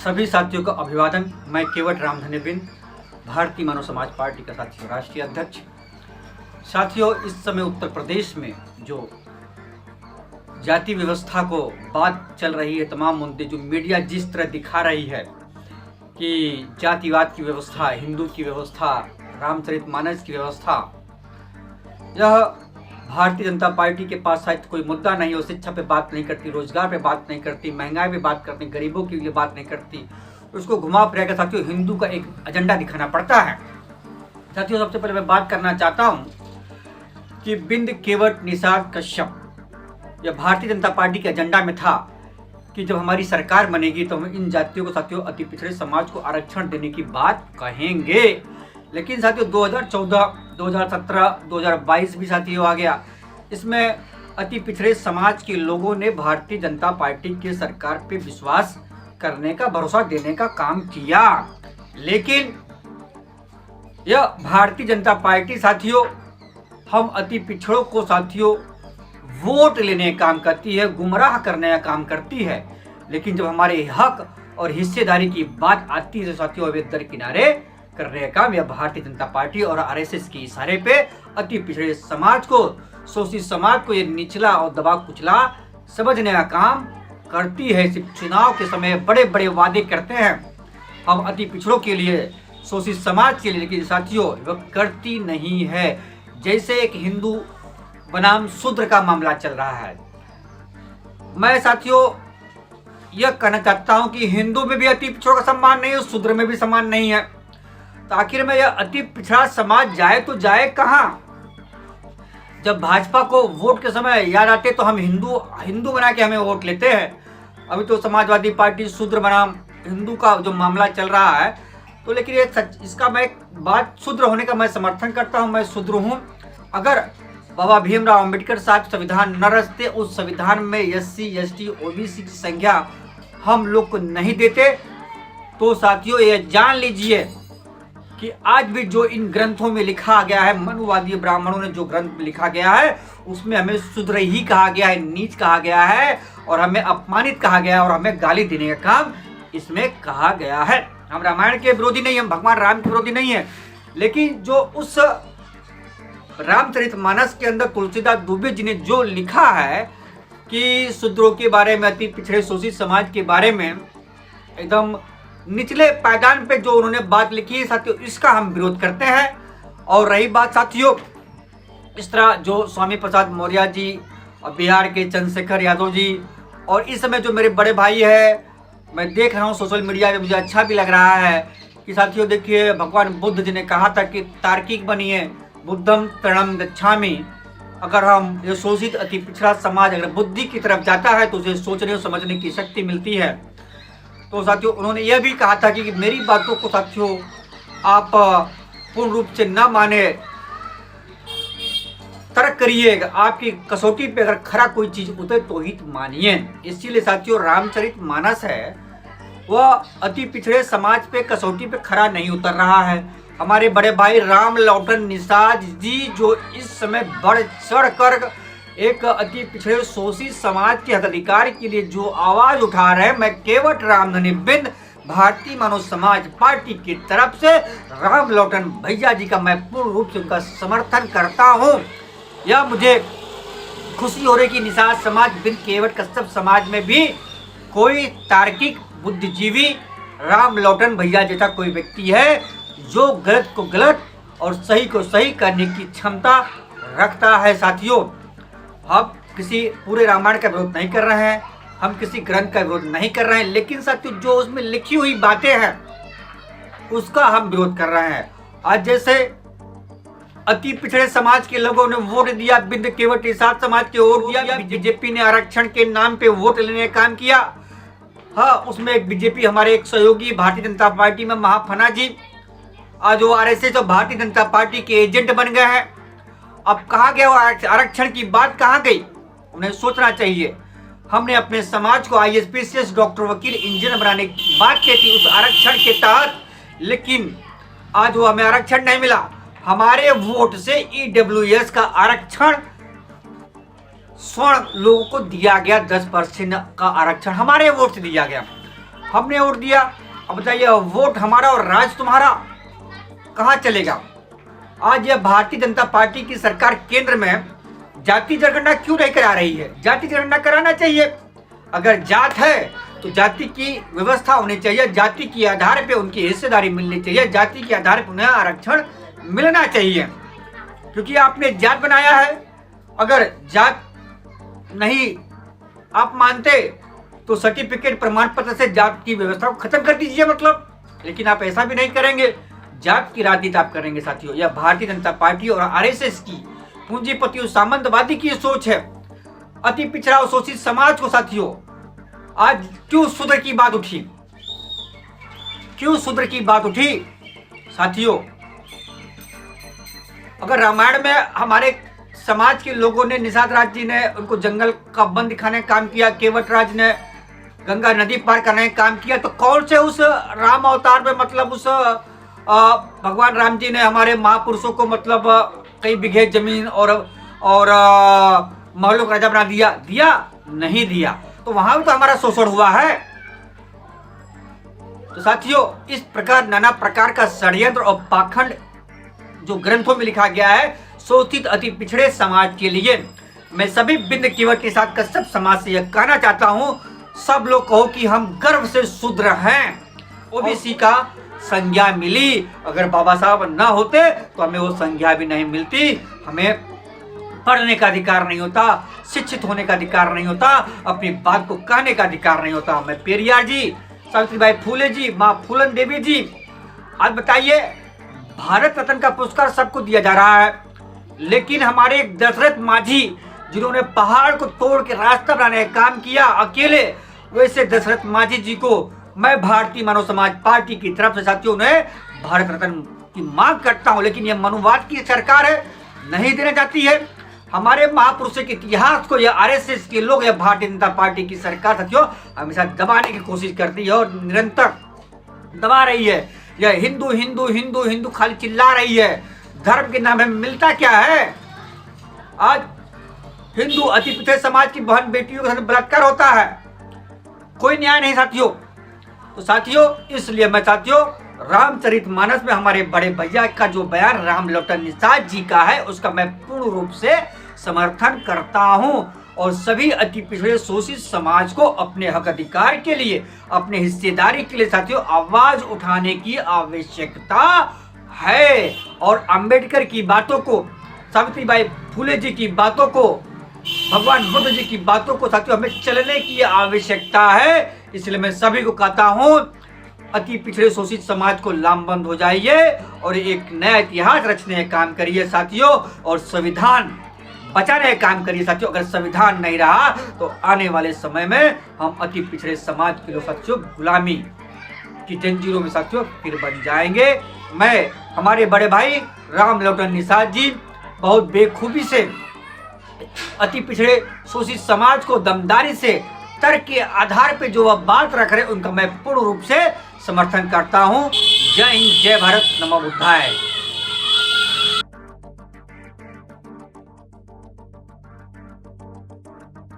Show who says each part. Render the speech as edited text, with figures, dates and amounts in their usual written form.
Speaker 1: सभी साथियों का अभिवादन। मैं केवट रामधन्य बिंद, भारतीय मानव समाज पार्टी का साथियों राष्ट्रीय अध्यक्ष। साथियों, इस समय उत्तर प्रदेश में जो जाति व्यवस्था को बात चल रही है, तमाम मुद्दे जो मीडिया जिस तरह दिखा रही है कि जातिवाद की व्यवस्था, हिंदू की व्यवस्था, रामचरितमानस की व्यवस्था, यह भारतीय जनता पार्टी के पास शायद कोई मुद्दा नहीं हो। शिक्षा पे बात नहीं करती, रोजगार पे बात नहीं करती, महंगाई पे बात करती, गरीबों के लिए बात नहीं करती। उसको घुमा फिरा कर साथियों हिंदू का एक एजेंडा दिखाना पड़ता है। साथियों, सबसे पहले मैं बात करना चाहता हूं कि बिंद केवट निषाद कश्यप, यह भारतीय जनता पार्टी के एजेंडा में था कि जब हमारी सरकार बनेगी तो हम इन जातियों को साथियों अति पिछड़े समाज को आरक्षण देने की बात कहेंगे। लेकिन साथियों 2014, 2017, 2022 भी साथियों आ गया। इसमें अति पिछड़े समाज के लोगों ने भारतीय जनता पार्टी की सरकार पे विश्वास करने का, भरोसा देने का काम किया। लेकिन यह भारतीय जनता पार्टी साथियों हम अति पिछड़ों को साथियों वोट लेने का काम करती है, गुमराह करने का काम करती है। लेकिन जब हमारे हक और हिस्सेदारी की बात आती है तो साथियों वे दरकिनारे करने का काम यह भारतीय जनता पार्टी और आरएसएस के इशारे पे अति पिछड़े समाज को, शोषित समाज को ये निचला और दबा कुचला समझने का काम करती है। सिर्फ चुनाव के समय बड़े बड़े वादे करते हैं हम अति पिछड़ों के लिए, शोषित समाज के लिए, लेकिन साथियों वह करती नहीं है। जैसे एक हिंदू बनाम शूद्र का मामला चल रहा है। मैं साथियों यह कहना चाहता हूं कि हिंदू में भी अति पिछड़ों का सम्मान नहीं है, शूद्र में भी सम्मान नहीं है। तो आखिर में यह अति पिछड़ा समाज जाए तो जाए कहां? जब भाजपा को वोट के समय याद आते तो हम हिंदू बना के हमें वोट लेते हैं। अभी तो समाजवादी पार्टी शूद्र बनाम हिंदू का जो मामला चल रहा है, तो लेकिन ये इसका मैं एक बात, शूद्र होने का मैं समर्थन करता हूं। मैं शूद्र हूं। अगर बाबा भीमराव अंबेडकर साहब संविधान न रचते, उस संविधान में एससी, एसटी, ओबीसी की संख्या हम लोग को नहीं देते, तो साथियों ये जान लीजिए कि आज भी जो इन ग्रंथों में लिखा गया है, मनुवादी ब्राह्मणों ने जो ग्रंथ लिखा गया है, उसमें हमें शूद्र ही कहा गया है, नीच कहा गया है और हमें अपमानित कहा गया है और हमें गाली देने का काम इसमें कहा गया है। हम रामायण के विरोधी नहीं, हम भगवान राम के विरोधी नहीं है, लेकिन जो उस रामचरितमानस के अंदर तुलसीदास दुबे जी ने जो लिखा है कि शूद्रों के बारे में, अति पिछड़े शोषित समाज के बारे में, एकदम निचले पायदान पे जो उन्होंने बात लिखी है साथियों, इसका हम विरोध करते हैं। और रही बात साथियों इस तरह जो स्वामी प्रसाद मौर्य जी और बिहार के चंद्रशेखर यादव जी, और इस समय जो मेरे बड़े भाई है, मैं देख रहा हूँ सोशल मीडिया पे, मुझे अच्छा भी लग रहा है कि साथियों देखिए भगवान बुद्ध जी ने कहा था कि तार्किक बनिए, बुद्धम शरणम गच्छामि। अगर हम ये शोषित अति पिछड़ा समाज अगर बुद्धि की तरफ जाता है तो उसे सोचने और समझने की शक्ति मिलती है। तो साथियों उन्होंने यह भी कहा था कि मेरी बातों को साथियों आप पूर्ण रूप से न माने, तर्क करिए, आपकी कसौटी पे अगर खरा कोई चीज उतरे तो ही मानिए। इसीलिए साथियों रामचरितमानस है वह अति पिछड़े समाज पे कसौटी पे खरा नहीं उतर रहा है। हमारे बड़े भाई रामलौटन निषाद जी जो इस समय बढ़ चढ़ कर एक अति पिछड़े शोषित समाज के हकाधिकार के लिए जो आवाज उठा रहे हैं, मैं केवट रामधन्य बिंद भारतीय मानव समाज पार्टी की तरफ से रामलौटन भैया जी का मैं पूर्ण रूप से उनका समर्थन करता हूं। यह मुझे खुशी हो रही कि निषाद समाज बिंद केवट कश्यप समाज में भी कोई तार्किक बुद्धिजीवी रामलौटन भैया जैसा कोई व्यक्ति है जो गलत को गलत और सही को सही करने की क्षमता रखता है। साथियों हम किसी पूरे रामायण का विरोध नहीं कर रहे हैं, हम किसी ग्रंथ का विरोध नहीं कर रहे हैं, लेकिन साथियों जो उसमें लिखी हुई बातें हैं उसका हम विरोध कर रहे हैं। आज जैसे अति पिछड़े समाज के लोगों ने वोट दिया, बिंद केवट निषाद समाज के वोट दिया, बीजेपी ने आरक्षण के नाम पे वोट लेने का काम किया। हाँ, उसमें बीजेपी हमारे एक सहयोगी भारतीय जनता पार्टी में महाफना जी, आज वो आरएसएस और भारतीय जनता पार्टी के एजेंट बन गए हैं। अब कहाँ गया वो आरक्षण की बात कहाँ गई? उन्हें सोचना चाहिए। हमने अपने समाज को आईएएस, पीसीएस, डॉक्टर, वकील, इंजीनियर बनाने की बात की थी उस आरक्षण के तहत, लेकिन आज वो हमें आरक्षण नहीं मिला। हमारे वोट से ईडब्ल्यूएस का आरक्षण स्वर्ण लोगों को दिया गया, 10% का आरक्षण हमारे वोट से दिया गया। हमने वोट दिया, अब बताइए वोट हमारा और राज तुम्हारा, कहाँ चलेगा? आज यह भारतीय जनता पार्टी की सरकार केंद्र में जाति जनगणना क्यों नहीं करा रही है? जाति जनगणना कराना चाहिए। अगर जात है तो जाति की व्यवस्था होनी चाहिए, जाति के आधार पे उनकी हिस्सेदारी मिलनी चाहिए, जाति के आधार पर उन्हें आरक्षण मिलना चाहिए। क्योंकि आपने जात बनाया है, अगर जात नहीं आप मानते तो सर्टिफिकेट प्रमाण पत्र से जात की व्यवस्था को खत्म कर दीजिए मतलब। लेकिन आप ऐसा भी नहीं करेंगे, जात की राजनीति आप करेंगे साथियों। यह भारतीय जनता पार्टी और आरएसएस की पूंजीपति और सामंतवादी की सोच है। अति पिछड़ा और शोषित समाज को साथियों आज क्यों शूद्र की बात उठी? क्यों शूद्र की बात उठी साथियों? अगर रामायण में हमारे समाज के लोगों ने, निषाद राज जी ने उनको जंगल का वन दिखाने का काम किया, केवट राज ने गंगा नदी पार करने का काम किया, तो कौन से उस राम अवतार में मतलब उस भगवान राम जी ने हमारे महापुरुषों को मतलब कई बीघे जमीन और महलों का राजा बना दिया? दिया नहीं दिया। तो वहां भी तो हमारा शोषण हुआ है। तो साथियों इस प्रकार नाना प्रकार का षड्यंत्र और पाखंड जो ग्रंथों में लिखा गया है शोषित अति पिछड़े समाज के लिए, मैं सभी बिंद केवट के साथ कश्यप समाज से यह कहना चाहता हूं, सब लोग कहो कि हम गर्व से शूद्र हैं। ओबीसी का संज्ञा मिली, अगर बाबा साहब ना होते तो हमें वो संज्ञा भी नहीं मिलती। हमें पढ़ने का अधिकार नहीं होता, शिक्षित होने का अधिकार नहीं होता, अपनी बात को कहने का अधिकार नहीं होता। मैं पेरियार जी, सावित्रीबाई फुले जी, माँ फूलन देवी जी, आज बताइए भारत रत्न का पुरस्कार सबको दिया जा रहा है, लेकिन हमारे दशरथ मांझी जिन्होंने पहाड़ को तोड़ के रास्ता बनाने का काम किया अकेले, वैसे दशरथ मांझी जी को मैं भारतीय मानव समाज पार्टी की तरफ से साथियों ने भारत रत्न की मांग करता हूं। लेकिन यह मनुवाद की सरकार है, नहीं देना चाहती है। हमारे महापुरुषों के इतिहास को यह आरएसएस के लोग, यह भारतीय जनता पार्टी की सरकार साथियों हमेशा दबाने की कोशिश करती है और निरंतर दबा रही है। यह हिंदू हिंदू हिंदू हिंदू खाली चिल्ला रही है। धर्म के नाम में मिलता क्या है? आज हिंदू अति पिछड़े समाज की बहन बेटियों के साथ बलात्कार होता है, कोई न्याय नहीं साथियों। तो साथियों इसलिए मैं साथियों रामचरितमानस में हमारे बड़े भैया का जो बयान राम लोटन निषाद जी का है उसका मैं पूर्ण रूप से समर्थन करता हूं और सभी अति पिछड़े शोषित समाज को अपने हक अधिकार के लिए, अपने हिस्सेदारी के लिए साथियों आवाज उठाने की आवश्यकता है। और अंबेडकर की बातों को, सावित्रीबाई फुले जी की बातों को, भगवान बुद्ध जी की बातों को साथियों हमें चलने की आवश्यकता है। इसलिए मैं सभी को कहता हूं अति पिछड़े शोषित समाज को लामबंद हो जाइए और एक नया इतिहास रचने का काम करिए साथियों, और संविधान बचाने का काम करिए साथियों। अगर संविधान नहीं रहा तो आने वाले समय में हम अति पिछड़े समाज के लोग साथियों गुलामी की जंजीरों में साथियों फिर बन जाएंगे। मैं हमारे बड़े भाई राम लोटन निषाद जी बहुत बेखूबी से अति पिछड़े शोषित समाज को दमदारी से तर्क के आधार पे जो वह बात रख रहे उनका मैं पूर्ण रूप से समर्थन करता हूं। जय हिंद, जय भारत, नमो बुद्धाय।